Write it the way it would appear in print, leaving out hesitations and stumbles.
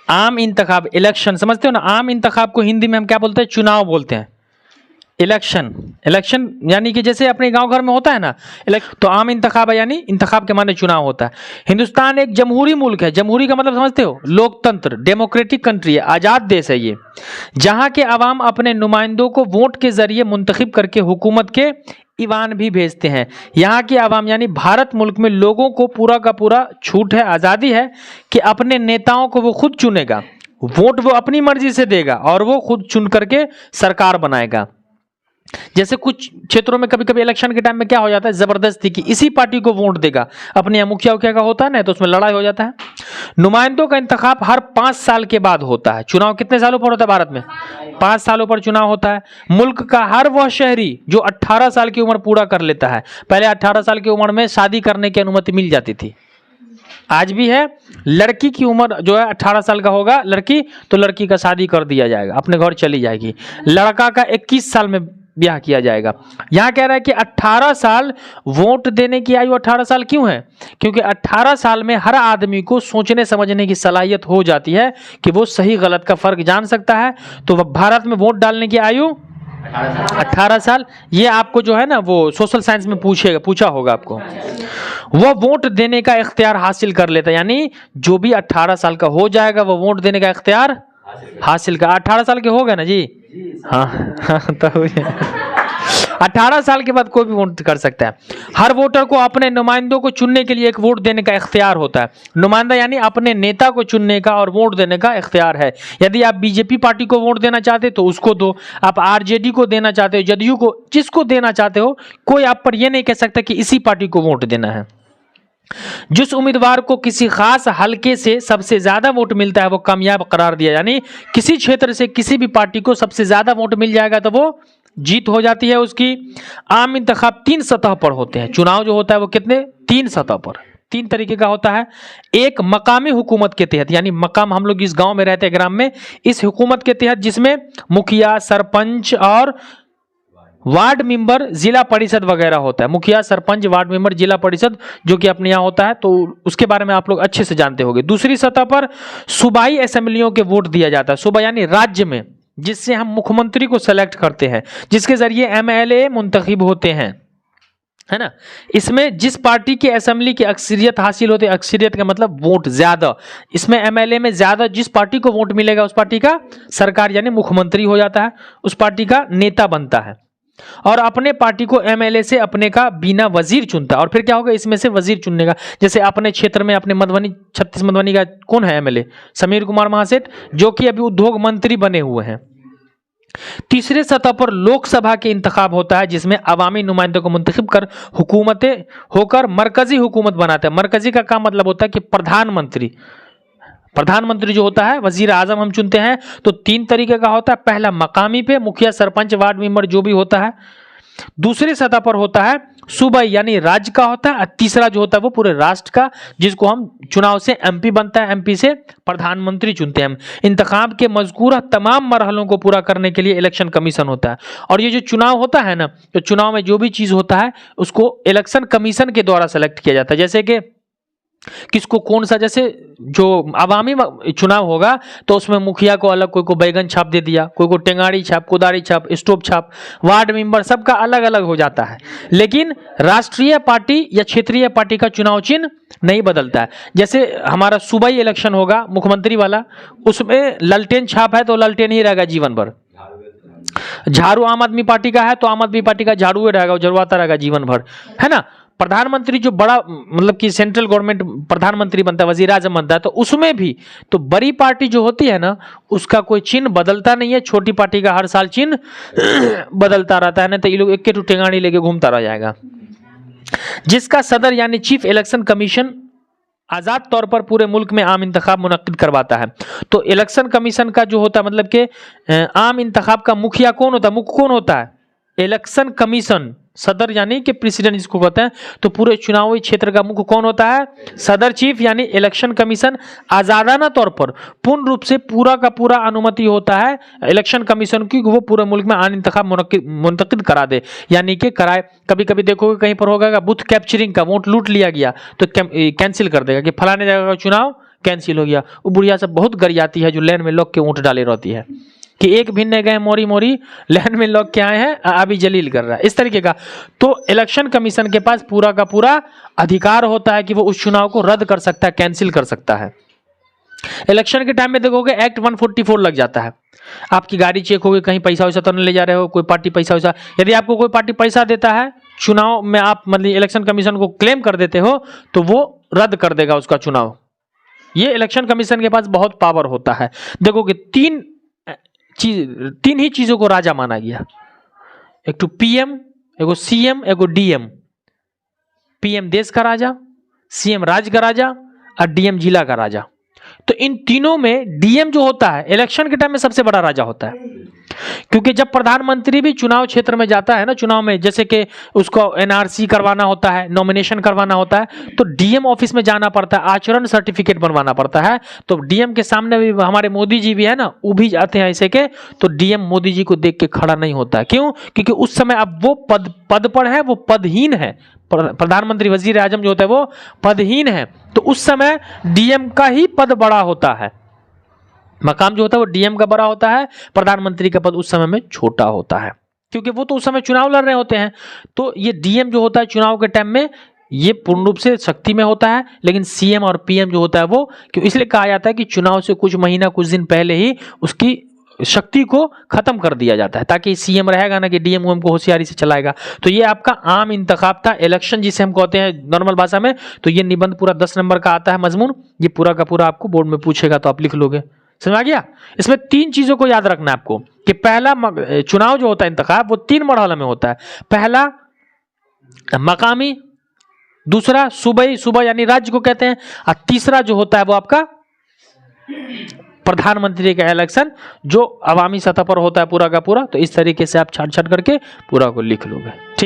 आम इंतखाब, इलेक्शन समझते हो ना, आम इंतखाब को हिंदी में हम क्या बोलते हैं, चुनाव बोलते हैं। इलेक्शन, इलेक्शन यानी कि जैसे अपने गांव घर में होता है ना तो आम इंतखाब है, यानी इंतखाब के माने चुनाव होता है। हिंदुस्तान एक जमहूरी मुल्क है। जमहूरी का मतलब समझते हो, लोकतंत्र, डेमोक्रेटिक कंट्री है, आजाद देश है ये, जहां के अवाम अपने नुमाइंदों को वोट के जरिए मुंतखब करके हुकूमत के ईवान भी भेजते हैं। यहाँ के अवाम यानी भारत मुल्क में लोगों को पूरा का पूरा छूट है, आज़ादी है कि अपने नेताओं को वो खुद चुनेगा, वोट वो अपनी मर्जी से देगा और वो खुद चुन करके सरकार बनाएगा। जैसे कुछ क्षेत्रों में कभी कभी इलेक्शन के टाइम में क्या हो जाता है, जबरदस्ती की इसी पार्टी को वोट देगा, अपने यहाँ मुखिया उखिया का होता है ना, तो उसमें लड़ाई हो जाता है। नुमाइंदों का इंतखाब हर 5 साल के बाद होता है। चुनाव कितने सालों पर होता है भारत में? 5 सालों पर चुनाव होता है। मुल्क का हर वह शहरी जो 18 साल की उम्र पूरा कर लेता है, पहले 18 साल की उम्र में शादी करने की अनुमति मिल जाती थी, आज भी है। लड़की की उम्र जो है 18 साल का होगा लड़की, तो लड़की का शादी कर दिया जाएगा, अपने घर चली जाएगी। लड़का का 21 साल में ब्याह किया जाएगा। यहां कह रहा है कि 18 साल, वोट देने की आयु 18 साल क्यों है? क्योंकि 18 साल में हर आदमी को सोचने समझने की सलाहियत हो जाती है कि वो सही गलत का फर्क जान सकता है। तो भारत में वोट डालने की आयु 18 साल। ये आपको जो है ना वो सोशल साइंस में पूछा होगा आपको। वह वोट देने का इख्तियार हासिल कर लेता है, यानी जो भी 18 साल का हो जाएगा वो वोट देने का इख्तियार हासिल कर। 18 साल के हो गए ना जी? हाँ तो 18 साल के बाद कोई भी वोट कर सकता है। हर वोटर को अपने नुमाइंदों को चुनने के लिए एक वोट देने का इख्तियार होता है। नुमाइंदा यानी अपने नेता को चुनने का और वोट देने का इख्तियार है। यदि आप बीजेपी पार्टी को वोट देना चाहते तो उसको दो, आप आरजेडी को देना चाहते हो, जदयू को, जिसको देना चाहते हो, कोई आप पर यह नहीं कह सकता कि इसी पार्टी को वोट देना है। जिस उम्मीदवार को किसी खास हलके से सबसे ज्यादा वोट मिलता है वो कामयाब करार दिया, यानी किसी क्षेत्र से किसी भी पार्टी को सबसे ज्यादा वोट मिल जाएगा तो वो जीत हो जाती है उसकी। आम इंतखाब 3 सतह पर होते हैं। चुनाव जो होता है वो कितने? 3 सतह पर, 3 तरीके का होता है। एक मकामी हुकूमत के तहत, यानी मकाम, हम लोग इस गांव में रहते हैं, ग्राम में, इस हुकूमत के तहत जिसमें मुखिया, सरपंच और वार्ड मेंबर, जिला परिषद वगैरह होता है। मुखिया, सरपंच, वार्ड मेंबर, जिला परिषद जो कि अपने यहाँ होता है, तो उसके बारे में आप लोग अच्छे से जानते होंगे। दूसरी सतह पर सूबाई असेंबलियों के वोट दिया जाता है। सूबा यानी राज्य में, जिससे हम मुख्यमंत्री को सेलेक्ट करते हैं, जिसके जरिए एमएलए मुंतखब होते हैं, है ना। इसमें जिस पार्टी की असेंबली की अक्सरियत हासिल होती है, अक्सरियत का मतलब वोट ज्यादा, इसमें एमएलए में ज्यादा जिस पार्टी को वोट मिलेगा उस पार्टी का सरकार यानी मुख्यमंत्री हो जाता है, उस पार्टी का नेता बनता है और अपने पार्टी को एमएलए से अपने का बिना वजीर चुनता है। और फिर क्या होगा, इसमें से वजीर चुनने का, जैसे अपने क्षेत्र में, अपने मधुबनी, 36 मधुबनी का कौन है एमएलए? समीर कुमार महासेठ, जो कि अभी उद्योग मंत्री बने हुए हैं। तीसरे सतह पर लोकसभा के इंतखाब होता है, जिसमें अवामी नुमाइंदों को मुंतखब कर हुकूमतें होकर मरकजी हुकूमत बनाते हैं। मरकजी का काम मतलब होता है कि प्रधानमंत्री जो होता है, वजीर आजम हम चुनते हैं। तो 3 तरीके का होता है। पहला मकामी पे, मुखिया, सरपंच, वार्ड मेंबर जो भी होता है। दूसरी सतह पर होता है सूबाई यानी राज्य का होता है। तीसरा जो होता है वो पूरे राष्ट्र का, जिसको हम चुनाव से एमपी बनता है, एमपी से प्रधानमंत्री चुनते हैं हम। इंतखाब के मज़कूरा तमाम मरहलों को पूरा करने के लिए इलेक्शन कमीशन होता है। और ये जो चुनाव होता है ना, तो चुनाव में जो भी चीज होता है उसको इलेक्शन कमीशन के द्वारा सेलेक्ट किया जाता है। जैसे कि किसको कौन सा, जैसे जो आवामी चुनाव होगा तो उसमें मुखिया को अलग, कोई को बैगन छाप दे दिया, कोई को टेंगाड़ी छाप, कुदारी छाप, स्टोव छाप, वार्ड मेंबर, सबका अलग अलग हो जाता है। लेकिन राष्ट्रीय पार्टी या क्षेत्रीय पार्टी का चुनाव चिन्ह नहीं बदलता है। जैसे हमारा सूबाई इलेक्शन होगा मुख्यमंत्री वाला, उसमें ललटेन छाप है तो ललटेन ही रहेगा जीवन भर। झाड़ू आम आदमी पार्टी का है तो आम आदमी पार्टी का झाड़ू ही रहेगा, झड़वाता रहेगा जीवन भर, है ना। प्रधानमंत्री जो बड़ा मतलब कि सेंट्रल गवर्नमेंट प्रधानमंत्री बनता है, वजीर आजम बनता है, तो उसमें भी तो बड़ी पार्टी जो होती है ना, उसका कोई चिन्ह बदलता नहीं है। छोटी पार्टी का हर साल चिन्ह बदलता रहता है, ना तो ये लोग एक टेंगाड़ी लेके घूमता रह जाएगा। जिसका सदर यानी चीफ इलेक्शन कमीशन आजाद तौर पर पूरे मुल्क में आम इंतखाब मुनक्किद करवाता है। तो इलेक्शन कमीशन का जो होता है, मतलब कि आम इंतखाब का मुखिया कौन होता है, मुख्य कौन होता है? इलेक्शन कमीशन, सदर यानी कि प्रेसिडेंट जिसको कहते हैं। तो पूरे चुनावी क्षेत्र का मुख्य कौन होता है? सदर चीफ यानी इलेक्शन कमीशन आजादाना तौर पर पूर्ण रूप से पूरा का पूरा अनुमति होता है इलेक्शन कमीशन की, वो पूरे मुल्क में आम इंतखाब मुनक्किद करा दे, यानी कि कराए। कभी कभी देखोगे कहीं पर होगा बूथ कैप्चरिंग का, वोट लूट लिया गया तो कैंसिल कर देगा कि फलाने जगह का चुनाव कैंसिल हो गया। वो बुढ़िया सब बहुत गरियाती है जो लाइन में लोग के ऊँट डाले रहती है कि एक भी नहीं गए मोरी मोरी, लाइन में लोग क्या आए हैं अभी जलील कर रहा है, इस तरीके का। तो इलेक्शन कमीशन के पास पूरा का पूरा अधिकार होता है कि वो उस चुनाव को रद्द कर सकता है, कैंसिल कर सकता है। इलेक्शन के टाइम में देखोगे एक्ट 144 लग जाता है। आपकी गाड़ी चेक होगी, कहीं पैसा वैसा तो नहीं ले जा रहे हो, कोई पार्टी पैसा वैसा, यदि आपको कोई पार्टी पैसा देता है चुनाव में, आप मतलब इलेक्शन कमीशन को क्लेम कर देते हो तो वो रद्द कर देगा उसका चुनाव। ये इलेक्शन कमीशन के पास बहुत पावर होता है। देखोगे तीन ही चीजों को राजा माना गया, एक तो पीएम, एक सीएम, एक डीएम। पीएम देश का राजा, सीएम राज्य का राजा और डीएम जिला का राजा। तो इन तीनों में डीएम जो होता है इलेक्शन के टाइम में सबसे बड़ा राजा होता है, क्योंकि जब प्रधानमंत्री भी चुनाव क्षेत्र में जाता है ना, चुनाव में जैसे कि उसको एनआरसी करवाना होता है, नॉमिनेशन करवाना होता है, तो डीएम ऑफिस में जाना पड़ता है, आचरण सर्टिफिकेट बनवाना पड़ता है। तो डीएम के सामने भी हमारे मोदी जी भी है ना, वो भी जाते हैं ऐसे के, तो डीएम मोदी जी को देख के खड़ा नहीं होता है। क्यों? क्योंकि उस समय अब वो पद पर है, वो पदहीन है। प्रधानमंत्री वजीर आजम जो होता है वो पदहीन है, तो उस समय डीएम का ही पद बड़ा होता है, मकाम जो होता है वो डीएम का बड़ा होता है, प्रधानमंत्री का पद उस समय में छोटा होता है, क्योंकि वो तो उस समय चुनाव लड़ रहे होते हैं। तो ये डीएम जो होता है चुनाव के टाइम में ये पूर्ण रूप से शक्ति में होता है, लेकिन सीएम और पीएम जो होता है वो क्यों इसलिए कहा जाता है कि चुनाव से कुछ महीना कुछ दिन पहले ही उसकी शक्ति को खत्म कर दिया जाता है, ताकि सीएम रहेगा ना कि डीएम उम को होशियारी से चलाएगा। तो ये आपका आम इंतखाब था, इलेक्शन जिसे हम कहते हैं नॉर्मल भाषा में। तो ये निबंध पूरा 10 नंबर का आता है मजमून, ये पूरा का पूरा आपको बोर्ड में पूछेगा तो आप लिख लोगे। समझ आ गया? इसमें 3 चीजों को याद रखना है आपको कि पहला चुनाव जो होता है इंतखाब वो 3 मरहला में होता है। पहला मकामी, दूसरा सूबाई, सूबा यानी राज्य को कहते हैं, और तीसरा जो होता है वो आपका प्रधानमंत्री का इलेक्शन जो अवामी सतह पर होता है पूरा का पूरा। तो इस तरीके से आप छाट छाट करके पूरा को लिख लोगे। ठीक।